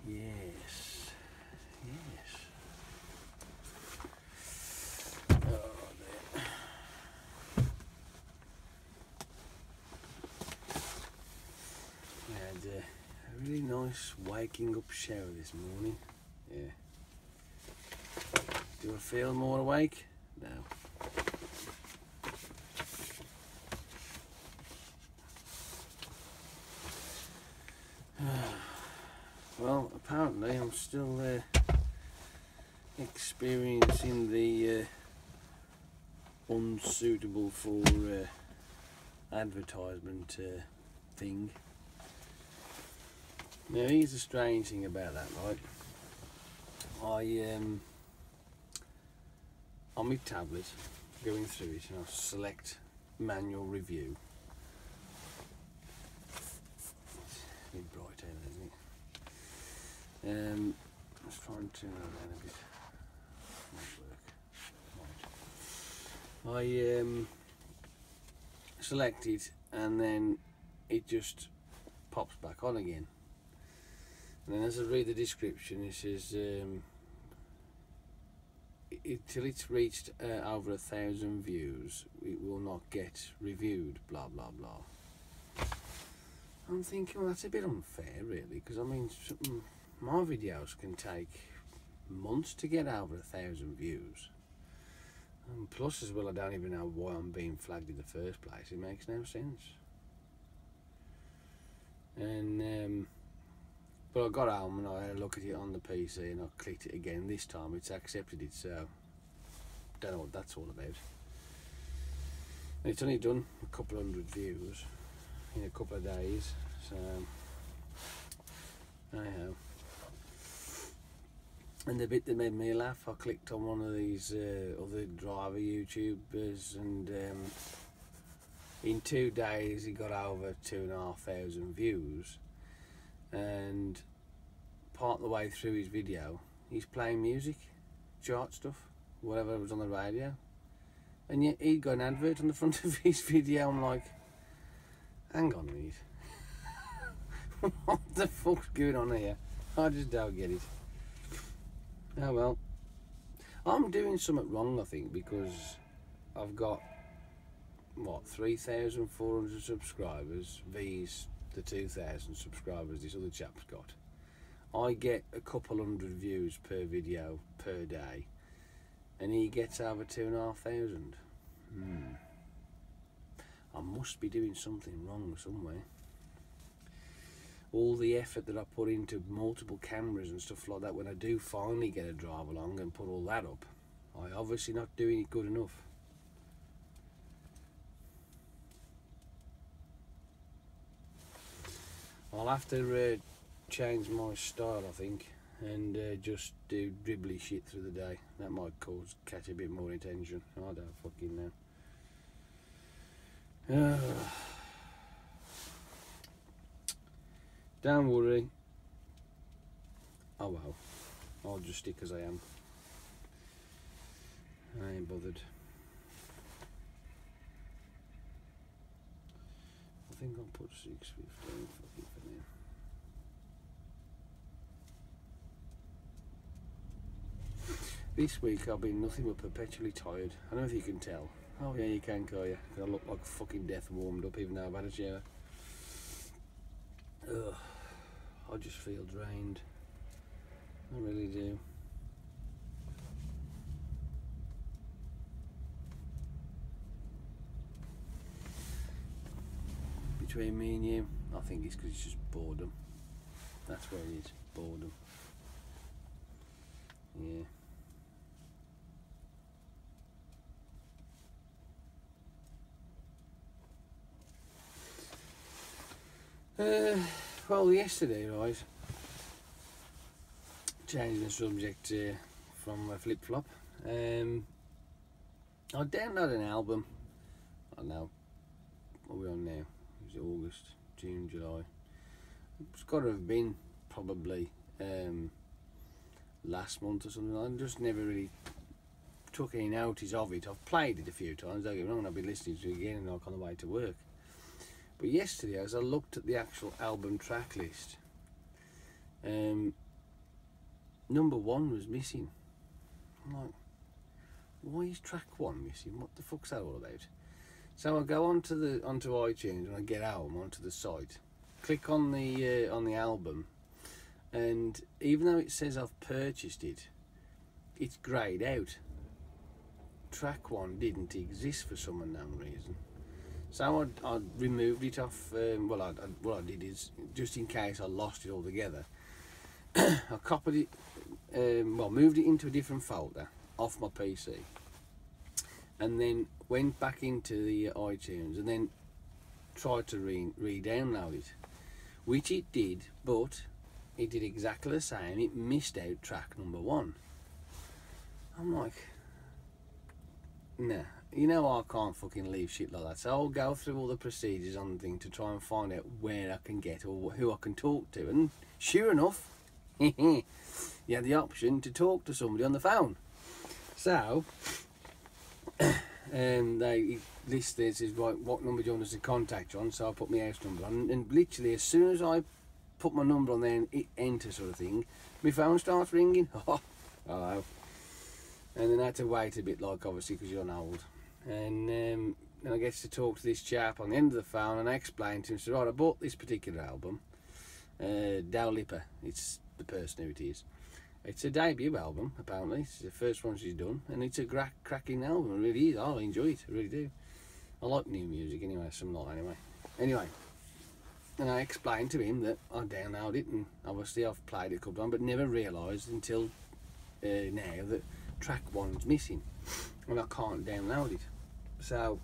Yes. Yes. Oh, there. I had a really nice waking up shower this morning. Yeah. Do I feel more awake? No. Well, apparently I'm still experiencing the unsuitable for advertisement thing. Now, here's the strange thing about that, right? On my tablet, going through it, and I select manual review. It's a bit bright out, isn't it? Let's try and turn that down a bit. Might work. Right. I select it, and then it just pops back on again. And then as I read the description, it says till it's reached over 1,000 views, it will not get reviewed, blah blah blah. I'm thinking, well, that's a bit unfair really, because I mean, my videos can take months to get over 1,000 views, and plus as well, I don't even know why I'm being flagged in the first place. It makes no sense. And but I got home and I had a look at it on the PC, and I clicked it again. This time it's accepted it, so don't know what that's all about. And it's only done a couple hundred views in a couple of days, so anyhow. And the bit that made me laugh, I clicked on one of these other driver YouTubers, and in 2 days he got over 2,500 views. And part of the way through his video, he's playing music, chart stuff, whatever was on the radio, and yet he'd got an advert on the front of his video. I'm like, hang on a minute, what the fuck's going on here? I just don't get it. Oh well, I'm doing something wrong, I think, because I've got, what, 3,400 subscribers, these the 2,000 subscribers this other chap's got. I get a couple hundred views per video per day, and he gets over 2,500. I must be doing something wrong somewhere. All the effort that I put into multiple cameras and stuff like that, when I do finally get a drive along and put all that up, I'm obviously not doing it good enough. I'll have to change my style, I think, and just do dribbly shit through the day. That might catch a bit more attention. I don't fucking know. Don't worry. Oh well, I'll just stick as I am. I ain't bothered. I think I'll put 615 fucking for now. This week I've been nothing but perpetually tired. I don't know if you can tell. Oh yeah, you can, can't you? I look like fucking death warmed up even though I've had a shower. Ugh, I just feel drained. I really do. Between me and you, I think it's because it's just boredom. That's what it is, boredom. Yeah. Well, yesterday, right, changing the subject from a flip-flop, I downloaded an album. I don't know, what are we on now? Is it August, June, July? It's got to have been probably last month or something. I just never really took any notice of it. I've played it a few times, don't get me wrong, I've been listening to it again like on the way to work. But yesterday, as I looked at the actual album track list, number 1 was missing. I'm like, why is track 1 missing? What the fuck's that all about? So I go onto iTunes, and I get home onto the site, click on the album, and even though it says I've purchased it, it's greyed out. Track 1 didn't exist for some unknown reason. So I removed it off. What I did is, just in case I lost it altogether, I copied it, moved it into a different folder off my PC, and then went back into the iTunes and then tried to re-download it, which it did, but it did exactly the same. It missed out track number 1. I'm like, nah, you know I can't fucking leave shit like that. So I'll go through all the procedures on the thing to try and find out where I can get or who I can talk to. And sure enough, you had the option to talk to somebody on the phone. So this is right, what number do you want us to contact you on? So I put my house number on, and literally as soon as I put my number on there and hit enter sort of thing, my phone starts ringing. Oh, hello. And then I had to wait a bit, like, obviously, because you're old. And then I get to talk to this chap on the end of the phone, and I explained to him, so right, I bought this particular album, Dua Lipa, it's the person who it is. It's a debut album, apparently. It's the first one she's done, and it's a cracking album. It really is. I enjoy it. I really do. I like new music anyway, some lot anyway. Anyway, and I explained to him that I downloaded it, and obviously I've played it a couple of times, but never realised until now that track 1's missing, and I can't download it. So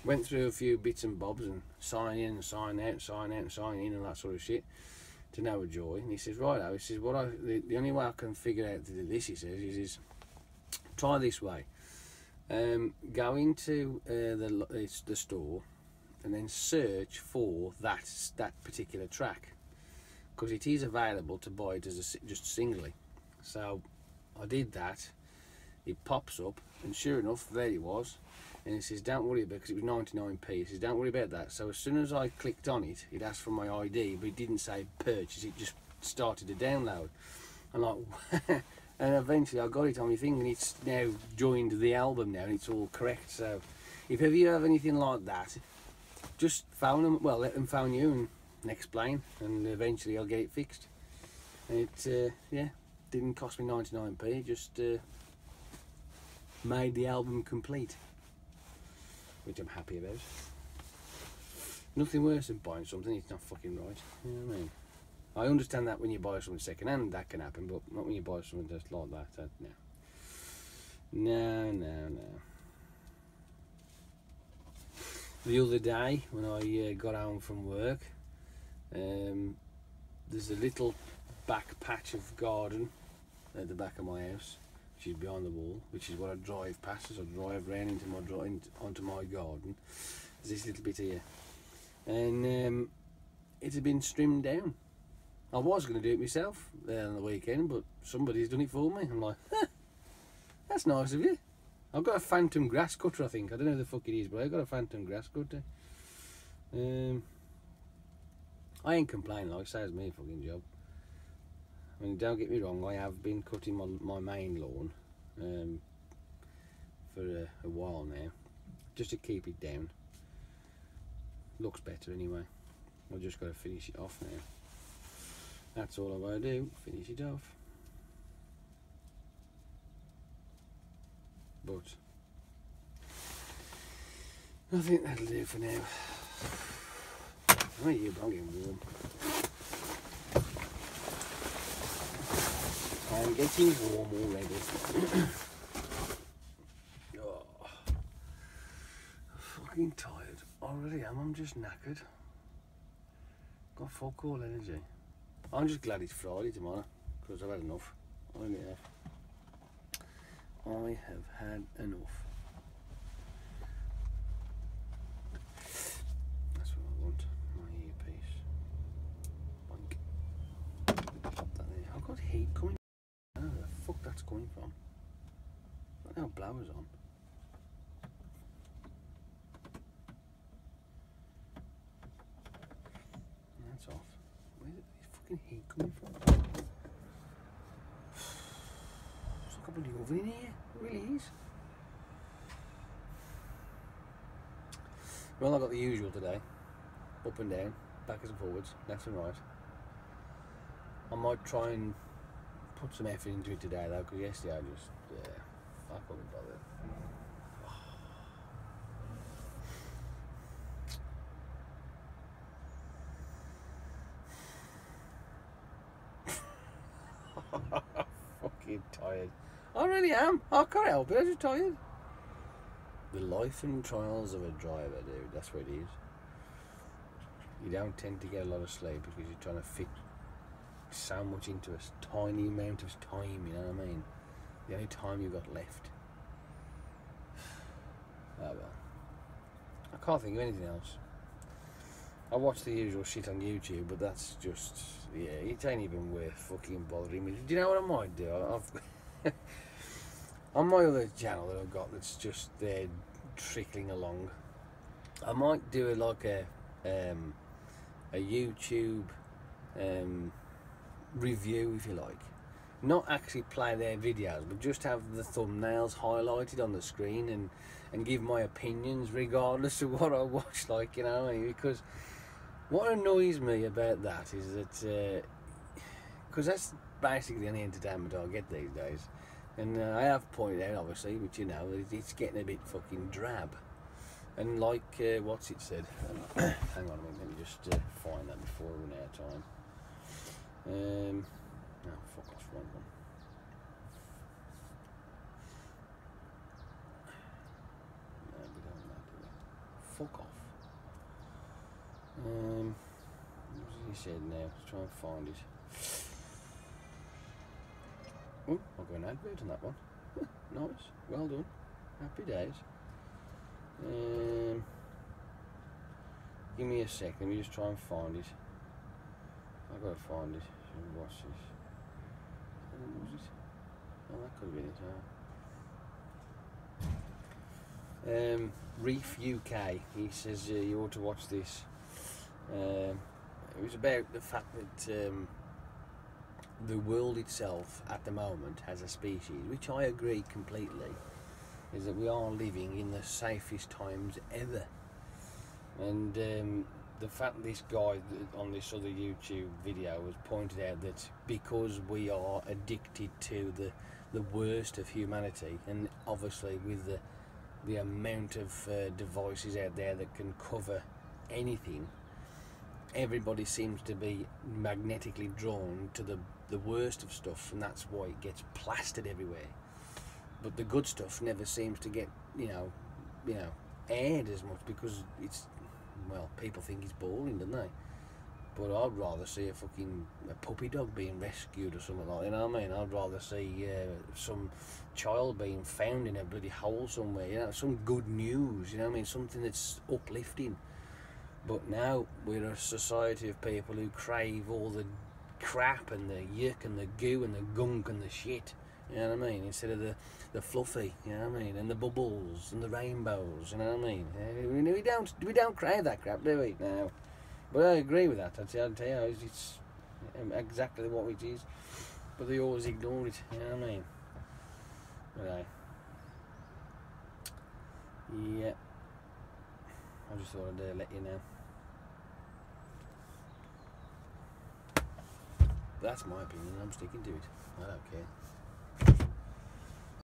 went through a few bits and bobs and sign in and sign out, sign out and sign in and that sort of shit, to no joy. And he says, righto, he says, the only way I can figure out to do this, he says, is try this way. Go into the store and then search for that particular track, because it is available to buy it as just singly. So I did that. It pops up, and sure enough, there it was. And it says, don't worry about it, because it was 99p. It says, don't worry about that. So as soon as I clicked on it, it asked for my ID, but it didn't say purchase. It just started to download. And like, and eventually I got it on my thing, and it's now joined the album now, and it's all correct. So if ever you have anything like that, just phone them. Well, let them phone you and explain, and eventually I'll get it fixed. And it, yeah. Didn't cost me 99p, just made the album complete, which I'm happy about. Nothing worse than buying something it's not fucking right, you know what I mean? I understand that when you buy something second hand, that can happen, but not when you buy something just like that, no. The other day, when I got home from work, there's a little back patch of garden at the back of my house, which is behind the wall, which is what I drive past as I drive round onto my garden. There's this little bit here, and it had been trimmed down. I was going to do it myself on the weekend, but somebody's done it for me. I'm like, that's nice of you. I've got a phantom grass cutter, I think. I don't know who the fuck it is, but I've got a phantom grass cutter. I ain't complaining, like, saves me a fucking job. I mean, don't get me wrong, I have been cutting my main lawn for a while now, just to keep it down. Looks better anyway. I've just got to finish it off now. That's all I've got to do, finish it off. But I think that'll do for now. Oh, you, I'm getting warm. I'm getting warm already. Oh, I'm fucking tired. I really am. I'm just knackered. Got fuck all energy. I'm just glad it's Friday tomorrow, because I've had enough. I really have. I have had enough. That's what I want. My earpiece. Boink. Pop that there. I've got heat coming. I don't know where the fuck that's coming from. I've got no blowers on. That's off. Where's the fucking heat coming from? Well, I got the usual today. Up and down, backwards and forwards, left and right. I might try and put some effort into it today though, because yesterday I just, I couldn't bother. Fucking tired. I really am. I can't help it, I'm just tired. The life and trials of a driver, dude, that's what it is. You don't tend to get a lot of sleep because you're trying to fit so much into a tiny amount of time, you know what I mean? The only time you've got left. Oh well. I can't think of anything else. I watch the usual shit on YouTube, but that's just, yeah, it ain't even worth fucking bothering me. Do you know what I might do? I've on my other channel that I've got that's just there trickling along, I might do like a YouTube review, if you like. Not actually play their videos, but just have the thumbnails highlighted on the screen and give my opinions regardless of what I watch, like, you know what I mean? Because what annoys me about that is that, because that's basically the only entertainment I get these days. And I have pointed out, obviously, but you know, it's getting a bit fucking drab. And like, what's it said? Hang on a minute, let me just find that before we run out of time. No, fuck off, wrong one. No, we don't know, do we? Fuck off. What he said now? Let's try and find it. Oh, I'll go an advert on that one. Nice, well done. Happy days. Give me a sec, let me just try and find it. I've got to find it. What's this? What was it? Oh, that could have been it, Reef UK, he says you ought to watch this. It was about the fact that the world itself at the moment as a species, which I agree completely, is that we are living in the safest times ever. And the fact that this guy on this other YouTube video has pointed out that because we are addicted to the worst of humanity, and obviously with the amount of devices out there that can cover anything, everybody seems to be magnetically drawn to the worst of stuff, and that's why it gets plastered everywhere. But the good stuff never seems to get, you know, aired as much because it's, well, people think it's boring, don't they? But I'd rather see a puppy dog being rescued or something like that, you know what I mean? I'd rather see some child being found in a bloody hole somewhere, you know, some good news, you know what I mean? Something that's uplifting. But now we're a society of people who crave all the crap and the yuck and the goo and the gunk and the shit, you know what I mean? Instead of the fluffy, you know what I mean? And the bubbles and the rainbows, you know what I mean? We don't crave that crap, do we? No. But I agree with that. I'll tell you, it's exactly what it is. But they always ignore it, you know what I mean? Right. Yeah. I just thought I'd let you know. That's my opinion, I'm sticking to it. I don't care.